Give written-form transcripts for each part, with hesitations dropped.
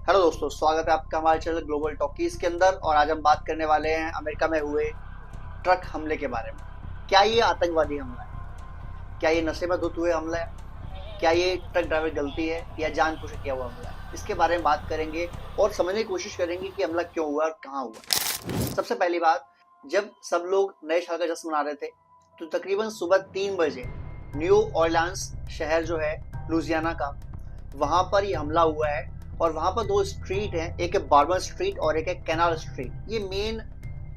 Hello दोस्तों, स्वागत है आपका हमारे चैनल ग्लोबल टॉकीज के अंदर। और आज हम बात करने वाले हैं अमेरिका में हुए ट्रक हमले के बारे में। क्या ये आतंकवादी हमला है? क्या ये नशे में धुत हुए हमला है? क्या ये ट्रक ड्राइवर गलती है या जानबूझ के किया हुआ हमला है? इसके बारे में बात करेंगे और समझने की कोशिश करेंगे कि हमला क्यों हुआ और कहाँ हुआ। सबसे पहली बात, जब सब लोग नए साल का जश्न मना रहे थे तो तकरीबन सुबह 3 बजे न्यू ऑरलियंस शहर जो है लुजियाना का, वहां पर ये हमला हुआ है। और वहां पर दो स्ट्रीट हैं, एक है बार्बर स्ट्रीट और एक है कैनाल स्ट्रीट। ये मेन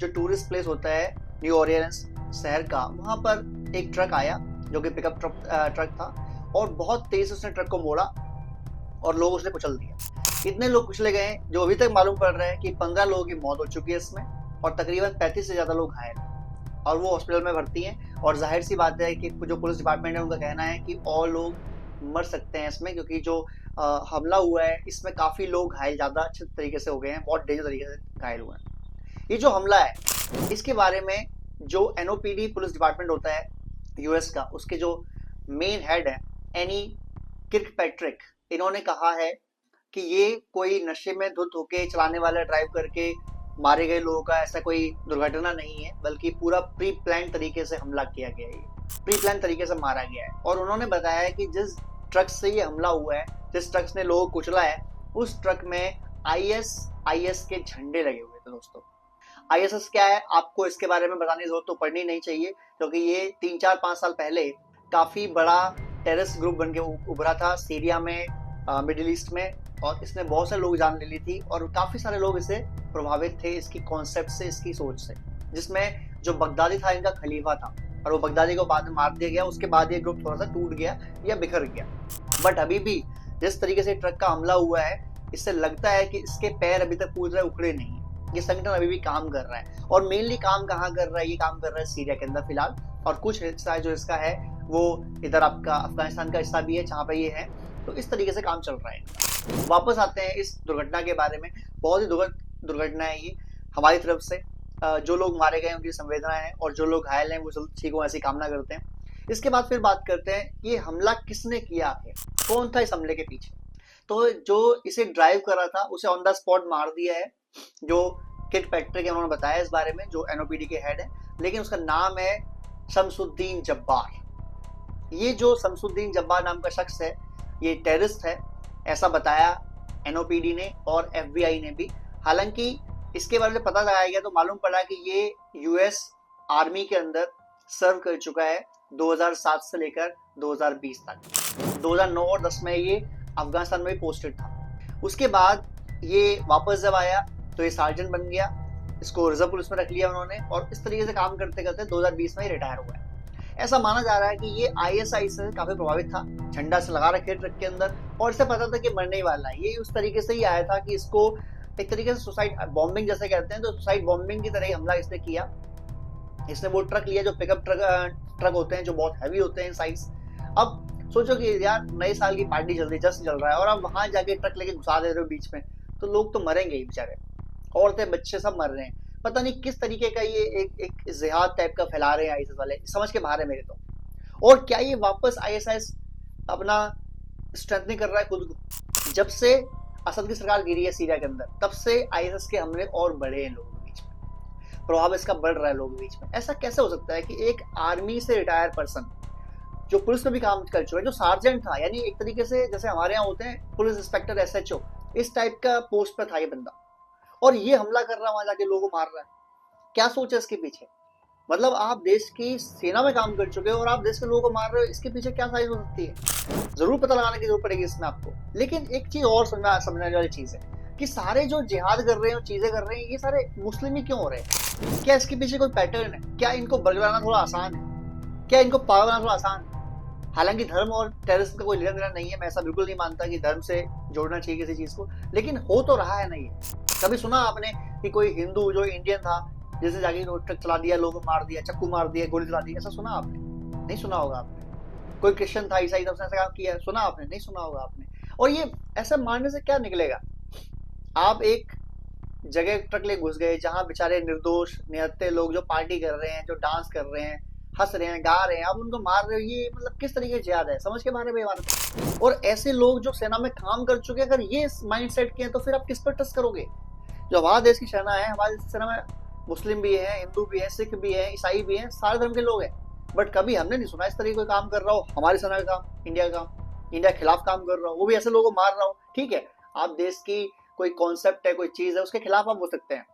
जो टूरिस्ट प्लेस होता है न्यू ऑरलियंस शहर का, वहां पर एक ट्रक आया जो कि पिकअप ट्रक था और बहुत तेज से उसने ट्रक को मोड़ा और लोग उसने कुचल दिया। इतने लोग कुचले गए जो अभी तक मालूम पड़ रहा है कि 15 लोगों की मौत हो चुकी है इसमें और तकरीबन 35 से ज्यादा लोग घायल हैं और वो हॉस्पिटल में भर्ती हैं। और जाहिर सी बात है कि जो पुलिस डिपार्टमेंट है उनका कहना है कि और लोग मर सकते हैं इसमें, क्योंकि जो हमला हुआ है इसमें काफी लोग घायल ज्यादा अच्छे तरीके से हो गए हैं, बहुत डेंजर तरीके से घायल हुए हैं। ये जो हमला है इसके बारे में जो एनओपीडी पुलिस डिपार्टमेंट होता है यूएस का, उसके जो मेन हेड है एनी किर्कपैट्रिक, इन्होंने कहा है कि ये कोई नशे में धुत होके चलाने वाला ड्राइव करके मारे गए लोगों का ऐसा कोई दुर्घटना नहीं है, बल्कि पूरा प्री प्लान तरीके से हमला किया गया है, प्री प्लान तरीके से मारा गया है। और उन्होंने बताया कि जिस ट्रक से ये हमला हुआ है, जिस ट्रक ने लोगों को कुचला है, उस ट्रक में आईएस के झंडे लगे हुए थे। दोस्तों, आईएसएस क्या है आपको इसके बारे में बताने की जरूरत तो पड़नी नहीं चाहिए, क्योंकि ये 3-4-5 साल पहले काफी बड़ा टेररिस्ट ग्रुप बन के उभरा था सीरिया में, मिडिल ईस्ट में, और इसने बहुत सारे लोग जान ले ली थी और काफी सारे लोग इससे प्रभावित थे, इसकी कॉन्सेप्ट से, इसकी सोच से। जिसमें जो बगदादी था इनका खलीफा था और वो बगदादी को बाद में मार दिया गया। उसके बाद ये ग्रुप थोड़ा सा टूट गया या बिखर गया। बट अभी भी जिस तरीके से ट्रक का हमला हुआ है, इससे लगता है कि इसके पैर अभी तक पूरी तरह उखड़े नहीं है। ये संगठन अभी भी काम कर रहा है और मेनली काम कहाँ कर रहा है? ये काम कर रहा है सीरिया के अंदर फिलहाल, और कुछ हिस्सा जो इसका है वो इधर आपका अफगानिस्तान का हिस्सा भी है जहाँ पे ये है। तो इस तरीके से काम चल रहा है। वापस आते हैं इस दुर्घटना के बारे में। बहुत ही दुखद दुर्घटना है ये हमारी तरफ से। जो लोग मारे गए उनकी संवेदना है और जो लोग घायल हैं वो जल्द ठीक हो ऐसी कामना करते हैं। इसके बाद फिर बात करते हैं ये हमला किसने किया है, कौन था इस हमले के पीछे। तो जो इसे ड्राइव कर रहा था उसे ऑन द स्पॉट मार दिया है, जो किर्कपैट्रिक है उन्होंने बताया इस बारे में, जो एनओपीडी के हेड है। लेकिन उसका नाम है शमसुद्दीन जब्बार। ये जो शमसुद्दीन जब्बार नाम का शख्स है ये टेररिस्ट है, ऐसा बताया एनओपीडी ने और एफबीआई ने भी। हालांकि इसके बारे में पता लगाया गया तो मालूम पड़ा कि ये यूएस आर्मी के अंदर सर्व कर चुका है 2007 से लेकर 2020 तक। 2009 और 10 में ये अफगानिस्तान में पोस्टेड था। उसके बाद ये वापस जब आया तो ये सार्जेंट बन गया, इसको रिजर्व पुलिस में रख लिया उन्होंने, और इस तरीके से काम करते करते 2020 में ही रिटायर हुआ है। ऐसा माना जा रहा है कि ये आईएसआई से काफी प्रभावित था, झंडा से लगा रखे ट्रक के अंदर, और इसे पता था कि मरने ही वाला है। ये उस तरीके से ही आया था कि इसको एक तरीके से सुसाइड बॉम्बिंग जैसे कहते हैं, तो सुसाइड बॉम्बिंग की तरह ही हमला इसने किया। इसने वो ट्रक लिया जो पिकअप ट्रक होते हैं, जो बहुत हैवी होते हैं साइज। अब सोचो कि यार नए साल की पार्टी चल रही, जश्न चल रहा है, और अब वहां जाके ट्रक लेके घुसा दे रहे हो बीच में, तो लोग तो मरेंगे ही बेचारे, औरतें बच्चे सब मर रहे हैं। पता नहीं किस तरीके का ये एक जिहाद टाइप का फैला रहे हैं आईएसआई वाले, समझ के बाहर है मेरे तो। और क्या ये वापस आईएसआईएस अपना स्ट्रेंथनिंग कर रहा है खुद को? जब से असद की सरकार गिरी है सीरिया के अंदर, तब से आईएसआईएस के हमले और बढ़े हैं लोगों के बीच में, प्रभाव इसका बढ़ रहा है लोगों के बीच में। ऐसा कैसे हो सकता है कि एक आर्मी से रिटायर पर्सन जो पुलिस में भी काम कर चुका है, जो सार्जेंट था, यानी एक तरीके से जैसे हमारे यहाँ होते हैं पुलिस इंस्पेक्टर, एसएचओ, इस टाइप का पोस्ट पर था ये बंदा, और ये हमला कर रहा है, वहां जाके लोगों को मार रहा है। क्या सोच है इसके पीछे? मतलब आप देश की सेना में काम कर चुके हो और आप देश के लोगों को मार रहे हो, इसके पीछे क्या साजिश हो सकती है? जरूर पता लगाने की जरूरत पड़ेगी इसमें आपको। लेकिन एक चीज और समझने वाली चीज है कि सारे जो जिहाद कर रहे हैं, चीजें कर रहे हैं, ये सारे मुस्लिम ही क्यों हो रहे हैं? क्या इसके पीछे कोई पैटर्न है? क्या इनको बरगलाना थोड़ा आसान है? क्या इनको पागल बनाना थोड़ा आसान है? हालांकि धर्म और टेररिज्म का कोई लेना देना नहीं है, मैं ऐसा बिल्कुल नहीं मानता कि धर्म से जोड़ना चाहिए किसी चीज को, लेकिन हो तो रहा है नहीं। कभी सुना आपने कि कोई हिंदू जो इंडियन था जैसे जाके ट्रक चला दिया, लोगों को मार दिया, चक्कू मार दिया, गोली चला दी? ऐसा सुना आपने? नहीं सुना होगा आपने। कोई क्रिश्चियन था, ईसाई था, उसने ऐसा काम किया, सुना आपने? नहीं सुना होगा आपने। और ये ऐसा मानने से क्या निकलेगा? आप एक जगह ट्रक ले घुस गए जहां बेचारे निर्दोष निहत्थे लोग जो पार्टी कर रहे हैं, जो डांस कर रहे हैं, हंस रहे हैं, गा रहे हैं, आप उनको मार रहे हो, ये मतलब किस तरीके से जिहाद है? समझ के बारे में बात। और ऐसे लोग जो सेना में काम कर चुके हैं, अगर ये माइंड सेट के हैं तो फिर आप किस पर ट्रस्ट करोगे? जो हमारा देश की सेना है, हमारे सेना में मुस्लिम भी है, हिंदू भी है, सिख भी है, ईसाई भी है, सारे धर्म के लोग हैं। बट कभी हमने नहीं सुना इस तरीके का काम कर रहा हो हमारी सेना का काम, इंडिया का काम, इंडिया के खिलाफ काम कर रहा हो, वो भी ऐसे लोगों को मार रहा हो। ठीक है, आप देश की कोई कॉन्सेप्ट है, कोई चीज है, उसके खिलाफ आप हो सकते हैं।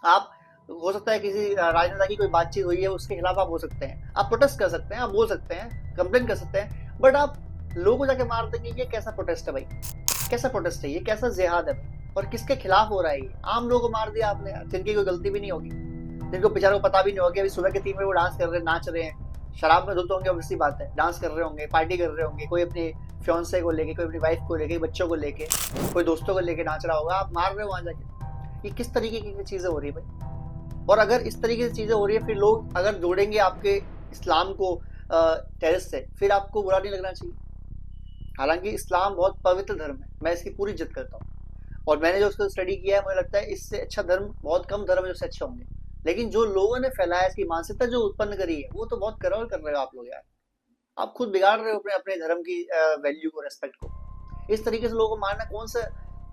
आप हो सकता है किसी राजनेता की कोई बातचीत हुई है, उसके खिलाफ आप हो सकते हैं, आप प्रोटेस्ट कर सकते हैं, आप बोल सकते हैं, कंप्लेन कर सकते हैं। बट आप लोगों को जाके मार देंगे, ये कैसा प्रोटेस्ट है भाई? कैसा प्रोटेस्ट है ये? कैसा जिहाद है भाई? और किसके खिलाफ हो रहा है ये? आम लोगों को मार दिया आपने, जिनकी कोई गलती भी नहीं होगी, जिनको बेचारों को पता भी नहीं होगा। अभी सुबह के 3 बजे वो डांस कर रहे हैं, नाच रहे हैं, शराब में धुत होंगे, ऑब्वियसली बात है, डांस कर रहे होंगे, पार्टी कर रहे होंगे, कोई अपने फियांसे को लेके, कोई अपनी वाइफ को लेके, बच्चों को लेके, कोई दोस्तों को लेके नाच रहा होगा, आप मार रहे हो वहां जाके। ये किस तरीके की चीजें हो रही है भाई? और अगर इस तरीके से चीजें हो रही है, फिर लोग अगर जोड़ेंगे आपके इस्लाम को टेररिस्ट से, फिर आपको बुरा नहीं लगना चाहिए। हालांकि इस्लाम बहुत पवित्र धर्म है, मैं इसकी पूरी इज्जत करता हूँ, और मैंने जो उसको स्टडी किया है, मुझे लगता है इससे अच्छा धर्म बहुत कम धर्म है जो इससे अच्छे होंगे। लेकिन जो लोगों ने फैलाया, इसकी मानसिकता जो उत्पन्न करी है, वो तो बहुत करोल कर रहे हो आप लोग यार। आप खुद बिगाड़ रहे हो अपने अपने धर्म की वैल्यू को, रेस्पेक्ट को। इस तरीके से लोगों को मारना कौन सा,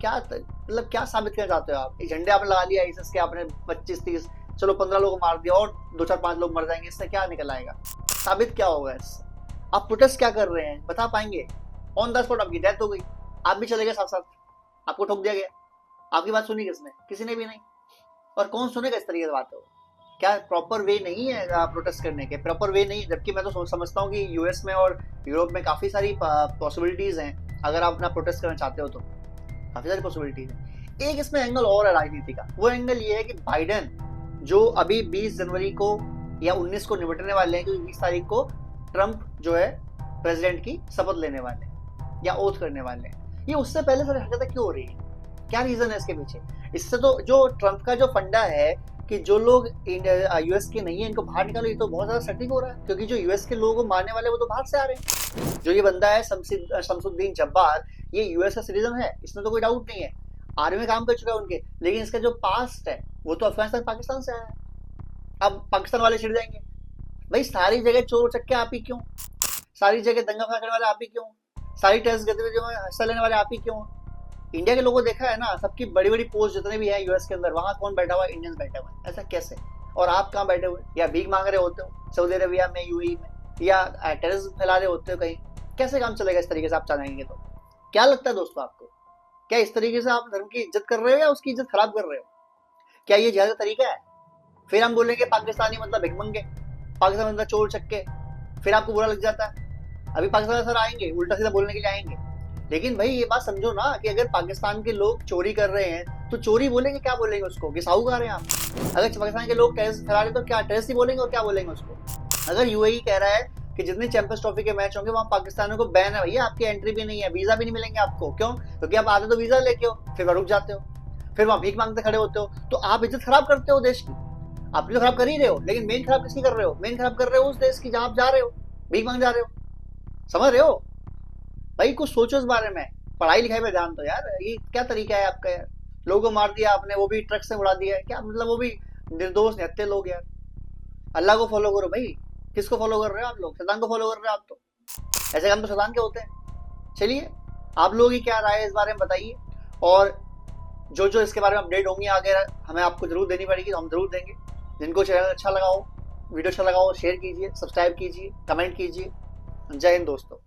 क्या मतलब क्या साबित करना चाहते हो आप? एक झंडे आपने लगा लिया ISIS के, आपने 25-30, चलो 15 लोग मार दिया, और 2-4-5 लोग मर जाएंगे, इससे क्या निकल आएगा? साबित क्या होगा इससे? आप प्रोटेस्ट क्या कर रहे हैं बता पाएंगे? ऑन द स्पॉट आपकी डेथ हो गई, आप भी चले गए साथ साथ, आपको ठोक दिया गया, आपकी बात सुनी किसने? किसी ने भी नहीं। और कौन सुनेगा इस तरीके से बात हो? क्या प्रॉपर वे नहीं है प्रोटेस्ट करने के? प्रॉपर वे नहीं, जबकि मैं तो समझता हूँ कि US में और यूरोप में काफी सारी पॉसिबिलिटीज हैं, अगर आप अपना प्रोटेस्ट करना चाहते हो तो काफी सारी पॉसिबिलिटीज है। एक इसमें एंगल और है राजनीति का, वो एंगल ये है कि बाइडेन जो अभी 20 जनवरी को या 19 को निपटने वाले हैं, क्योंकि 20 तारीख को ट्रंप जो है प्रेसिडेंट की शपथ लेने वाले हैं या ओथ करने वाले हैं, ये उससे पहले सारी हरकतें क्यों हो रही है? क्या रीजन है इसके पीछे? इससे तो जो ट्रंप का जो फंडा है कि जो लोग US के नहीं है इनको बाहर निकालो, ये तो बहुत ज्यादा सटीक हो रहा है, क्योंकि जो US के लोगों को मारने वाले वो तो बाहर से आ रहे हैं। जो ये बंदा है शमसुद्दीन जब्बार, ये US का सिटीजन है, इसमें तो कोई डाउट नहीं है, आर्मी में काम कर चुका है उनके, लेकिन इसका जो पास्ट है वो तो अफगानिस्तान पाकिस्तान से आया है। अब पाकिस्तान वाले छिड़ जाएंगे भाई, सारी जगह चोर चक्के आप ही क्यों? सारी जगह दंगा फसाने वाले आप ही क्यों? सारी टेररिस्ट गतिविधियों में हिस्सा लेने वाले आप ही क्यों? इंडिया के लोगों को देखा है ना, सबकी बड़ी बड़ी पोस्ट जितने भी है US के अंदर, वहां कौन बैठा हुआ है? इंडियंस बैठे हुए हैं। ऐसा कैसे? और आप कहाँ बैठे हुए? या भीख मांग रहे होते हो सऊदी अरेबिया में, UAE में, या टेररिज्म फैला रहे होते हो कहीं? कैसे काम चलेगा इस तरीके से आप चलाएंगे तो? क्या लगता है दोस्तों आपको? क्या इस तरीके से आप धर्म की इज्जत कर रहे हो या उसकी इज्जत खराब कर रहे हो? क्या ये ज्यादा तरीका है? फिर हम बोलेंगे पाकिस्तानी मतलब भिखमंगे, पाकिस्तान मतलब चोर चक्के, फिर आपको बुरा लग जाता है। अभी पाकिस्तान सर आएंगे, उल्टा सीधा बोलने के लिए आएंगे, लेकिन भाई ये बात समझो ना कि अगर पाकिस्तान के लोग चोरी कर रहे हैं तो चोरी बोलेंगे, क्या बोलेंगे उसको? कि साहूकार हैं आप। अगर पाकिस्तान के लोग टेररिस्ट फैला रहे तो क्या टेररिस्ट ही बोलेंगे, और क्या बोलेंगे उसको? अगर UAE कह रहा है कि जितने चैंपियंस ट्रॉफी के मैच होंगे वहां पाकिस्तानियों को बैन है, भैया आपकी एंट्री भी नहीं है, वीजा भी नहीं मिलेंगे आपको। क्यों? क्योंकि आप आते तो वीजा लेके हो, फिर रुक जाते हो, फिर वहां भीख मांगते खड़े होते हो, तो आप इज्जत खराब करते हो देश की। आप तो खराब कर ही रहे हो, लेकिन मेन खराब किसकी कर रहे हो? मेन खराब कर रहे हो उस देश की जहां आप जा रहे हो, भीख मांग जा रहे हो। समझ रहे हो भाई? कुछ सोचो इस बारे में, पढ़ाई लिखाई में ध्यान दो यार। ये क्या तरीका है आपका यार? लोगों को मार दिया आपने, वो भी ट्रक से उड़ा दिया है, क्या मतलब? वो भी निर्दोष निहत्थे लोग यार। अल्लाह को फॉलो करो भाई। किसको फॉलो कर रहे हो आप लोग? शैतान को फॉलो कर रहे हो आप तो। ऐसे काम तो शैतान के होते हैं। चलिए, आप लोग ही क्या राय है इस बारे में बताइए, और जो जो इसके बारे में अपडेट होंगी आगे हमें आपको जरूर देनी पड़ेगी, तो हम जरूर देंगे। जिनको चैनल अच्छा लगा हो, वीडियो अच्छा लगा हो, शेयर कीजिए, सब्सक्राइब कीजिए, कमेंट कीजिए। जय हिंद दोस्तों।